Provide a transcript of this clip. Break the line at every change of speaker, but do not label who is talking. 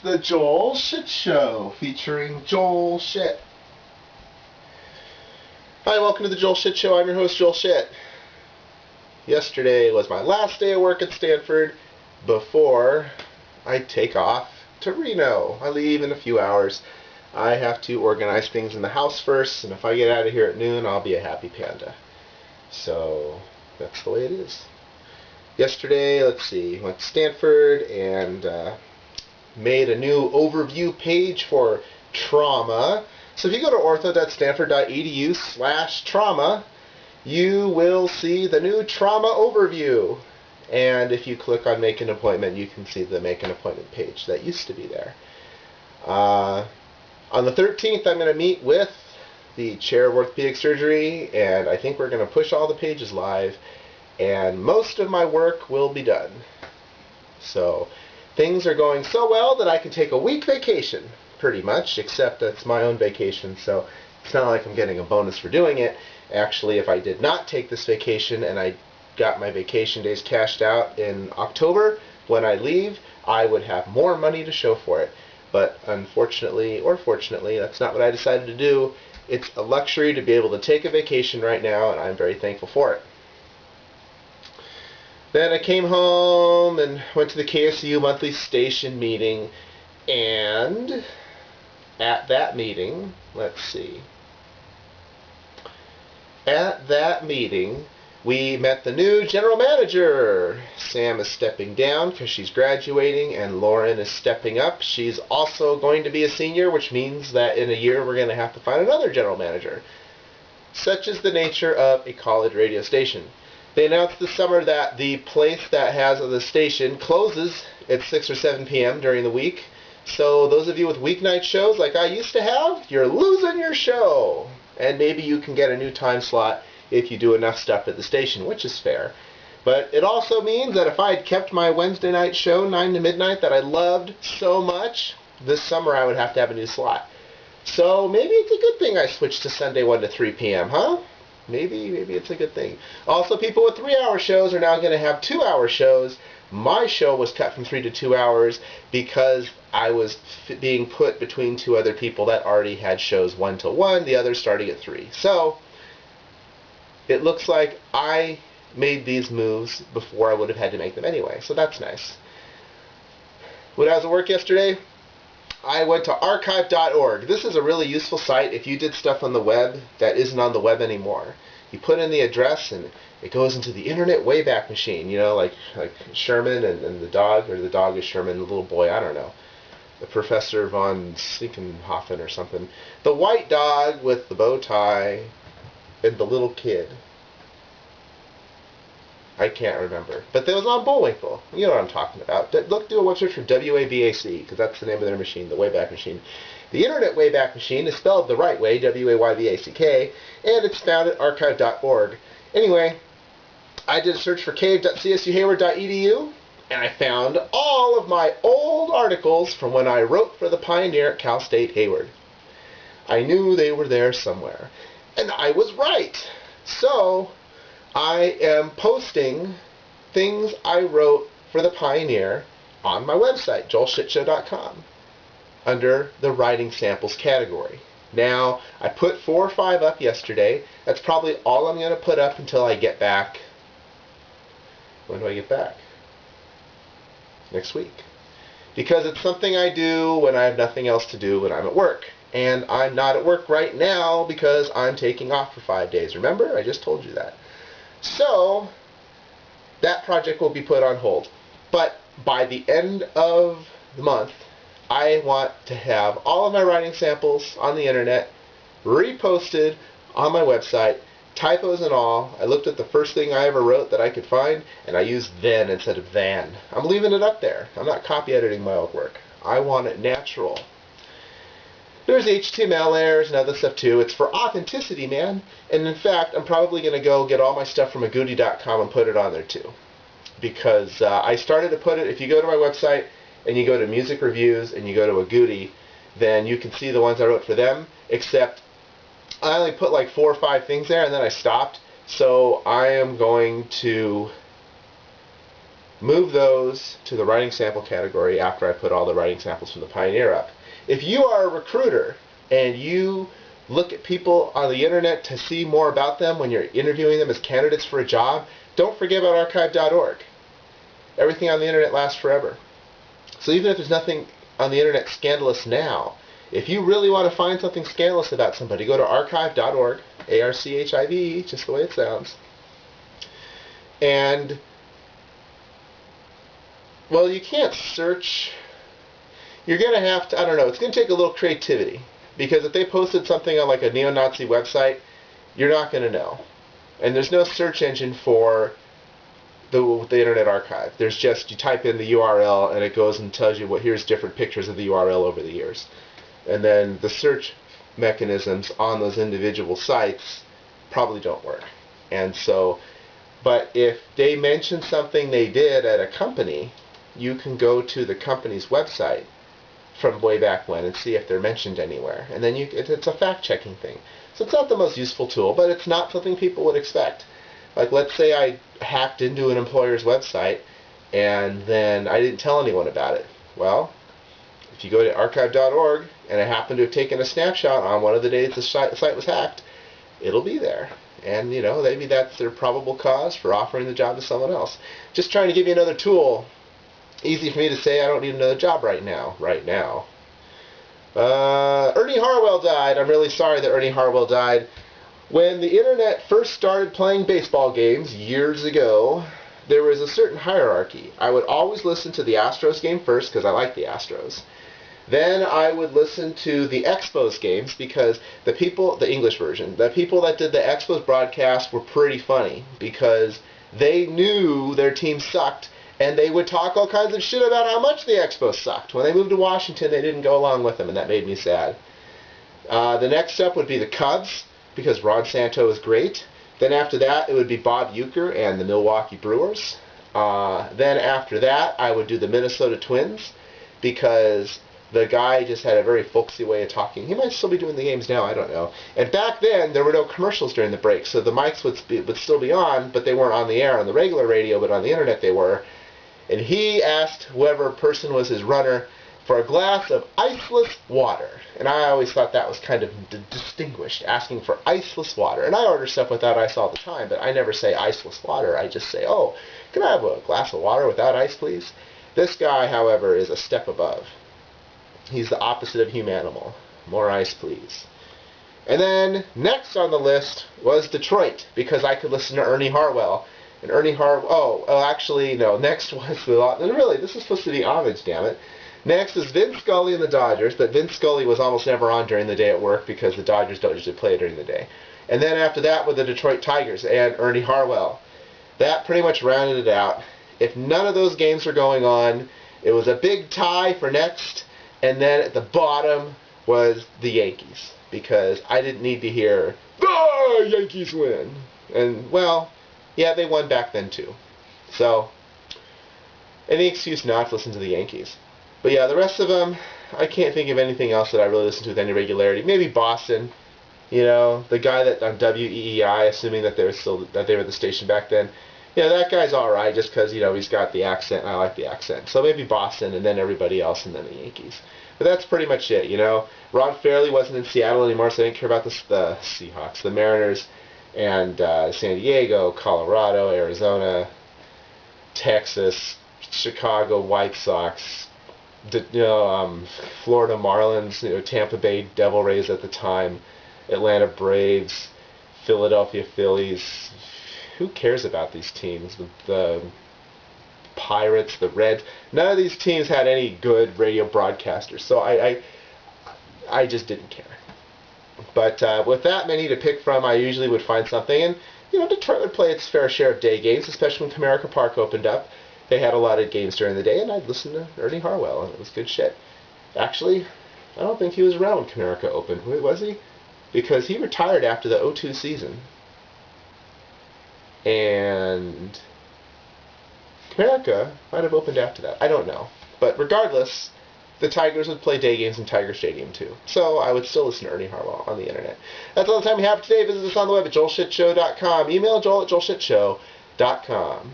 The Joel Shit Show, featuring Joel Shit. Hi, welcome to the Joel Shit Show. I'm your host, Joel Shit. Yesterday was my last day of work at Stanford before I take off to Reno. I leave in a few hours. I have to organize things in the house first, and if I get out of here at noon, I'll be a happy panda. So, that's the way it is. Yesterday, let's see, went to Stanford and made a new overview page for trauma. So if you go to ortho.stanford.edu/trauma, you will see the new trauma overview. And if you click on make an appointment, you can see the make an appointment page that used to be there. On the 13th, I'm going to meet with the chair of orthopedic surgery, and I think we're going to push all the pages live, and most of my work will be done. So things are going so well that I can take a week vacation, pretty much, except it's my own vacation, so it's not like I'm getting a bonus for doing it. Actually, if I did not take this vacation and I got my vacation days cashed out in October, when I leave, I would have more money to show for it. But unfortunately, or fortunately, that's not what I decided to do. It's a luxury to be able to take a vacation right now, and I'm very thankful for it. Then I came home and went to the KSU monthly station meeting, and at that meeting, let's see, at that meeting, we met the new general manager. Sam is stepping down because she's graduating, and Lauren is stepping up. She's also going to be a senior, which means that in a year we're going to have to find another general manager. Such is the nature of a college radio station. They announced this summer that the place that has the station closes at 6 or 7 p.m. during the week. So those of you with weeknight shows like I used to have, you're losing your show. And maybe you can get a new time slot if you do enough stuff at the station, which is fair. But it also means that if I had kept my Wednesday night show, 9 to midnight, that I loved so much, this summer I would have to have a new slot. So maybe it's a good thing I switched to Sunday 1 to 3 p.m., huh? Maybe it's a good thing. Also, people with 3-hour shows are now going to have 2-hour shows. My show was cut from 3 to 2 hours because I was being put between two other people that already had shows 1 to 1, the other starting at 3. So it looks like I made these moves before I would have had to make them anyway, so that's nice. When I was at work yesterday, I went to archive.org. This is a really useful site if you did stuff on the web that isn't on the web anymore. You put in the address and it goes into the Internet Wayback Machine, you know, like Sherman and the dog, or the dog is Sherman, the little boy, I don't know. The Professor von Stinkenhofen or something. The white dog with the bow tie and the little kid. I can't remember. But that was on Bullwinkle. You know what I'm talking about. Do a web search for WABAC, because that's the name of their machine, the Wayback Machine. The Internet Wayback Machine is spelled the right way, W-A-Y-B-A-C-K, and it's found at archive.org. Anyway, I did a search for cave.csuhayward.edu, and I found all of my old articles from when I wrote for the Pioneer at Cal State Hayward. I knew they were there somewhere. And I was right. So I am posting things I wrote for the Pioneer on my website, joelshitshow.com, under the writing samples category. Now, I put 4 or 5 up yesterday. That's probably all I'm going to put up until I get back. When do I get back? Next week. Because it's something I do when I have nothing else to do when I'm at work. And I'm not at work right now because I'm taking off for 5 days. Remember? I just told you that. So, that project will be put on hold. But by the end of the month, I want to have all of my writing samples on the internet, reposted on my website, typos and all. I looked at the first thing I ever wrote that I could find, and I used then instead of than. I'm leaving it up there. I'm not copy editing my old work. I want it natural. There's HTML errors and other stuff too. It's for authenticity, man. And in fact, I'm probably going to go get all my stuff from agouti.com and put it on there too. Because I started to put it, if you go to my website and you go to music reviews and you go to Agouti, then you can see the ones I wrote for them, except I only put like 4 or 5 things there and then I stopped. So I am going to move those to the writing sample category after I put all the writing samples from the Pioneer up. If you are a recruiter and you look at people on the internet to see more about them when you're interviewing them as candidates for a job, don't forget about archive.org. Everything on the internet lasts forever. So even if there's nothing on the internet scandalous now, if you really want to find something scandalous about somebody, go to archive.org, A-R-C-H-I-V-E, just the way it sounds. And, well, you can't search. You're going to have to, I don't know, it's going to take a little creativity. Because if they posted something on like a neo-Nazi website, you're not going to know. And there's no search engine for the Internet Archive. There's just, you type in the URL and it goes and tells you, well, here's different pictures of the URL over the years. And then the search mechanisms on those individual sites probably don't work. And so, but if they mention something they did at a company, you can go to the company's website from way back when and see if they're mentioned anywhere. And then it's a fact-checking thing. So it's not the most useful tool, but it's not something people would expect. Like, let's say I hacked into an employer's website and then I didn't tell anyone about it. Well, if you go to archive.org and I happen to have taken a snapshot on one of the days the site was hacked, it'll be there. And, you know, maybe that's their probable cause for offering the job to someone else. Just trying to give you another tool. Easy for me to say I don't need another job right now. Ernie Harwell died. I'm really sorry that Ernie Harwell died. When the internet first started playing baseball games years ago, there was a certain hierarchy. I would always listen to the Astros game first because I like the Astros. Then I would listen to the Expos games because the people, the English version, the people that did the Expos broadcast were pretty funny because they knew their team sucked and they would talk all kinds of shit about how much the Expos sucked. When they moved to Washington, they didn't go along with them, and that made me sad. The next step would be the Cubs, because Ron Santo is great. Then after that, it would be Bob Uecker and the Milwaukee Brewers. Then after that, I would do the Minnesota Twins, because the guy just had a very folksy way of talking. He might still be doing the games now, I don't know. And back then, there were no commercials during the break, so the mics would still be on, but they weren't on the air on the regular radio, but on the internet they were. And he asked whoever person was his runner for a glass of iceless water. And I always thought that was kind of distinguished, asking for iceless water. And I order stuff without ice all the time, but I never say iceless water. I just say, oh, can I have a glass of water without ice, please? This guy, however, is a step above. He's the opposite of humanimal. More ice, please. And then, next on the list was Detroit, because I could listen to Ernie Harwell. And Ernie Harwell, actually, no, next was really, this is supposed to be homage, damn it. Next is Vin Scully and the Dodgers, but Vin Scully was almost never on during the day at work because the Dodgers don't usually play during the day. And then after that were the Detroit Tigers and Ernie Harwell. That pretty much rounded it out. If none of those games were going on, it was a big tie for next, and then at the bottom was the Yankees, because I didn't need to hear, the Yankees win. And, well, yeah, they won back then too. So, any excuse not to listen to the Yankees. But yeah, the rest of them, I can't think of anything else that I really listen to with any regularity. Maybe Boston, you know, the guy that on WEEI, assuming that they were the station back then. Yeah, that guy's all right, just because, you know, he's got the accent, and I like the accent. So maybe Boston, and then everybody else, and then the Yankees. But that's pretty much it, you know. Ron Fairley wasn't in Seattle anymore, so I didn't care about the Seahawks, the Mariners, and San Diego, Colorado, Arizona, Texas, Chicago White Sox, Florida Marlins, you know, Tampa Bay Devil Rays at the time, Atlanta Braves, Philadelphia Phillies. Who cares about these teams? The Pirates, the Reds. None of these teams had any good radio broadcasters, so I just didn't care. But with that many to pick from, I usually would find something. And, you know, Detroit would play its fair share of day games, especially when Comerica Park opened up. They had a lot of games during the day, and I'd listen to Ernie Harwell, and it was good shit. Actually, I don't think he was around when Comerica opened. Was he? Because he retired after the 2002 season. And Comerica might have opened after that. I don't know. But regardless, the Tigers would play day games in Tiger Stadium too. So I would still listen to Ernie Harwell on the internet. That's all the time we have today. Visit us on the web at joelshitshow.com. Email joel at joelshitshow.com.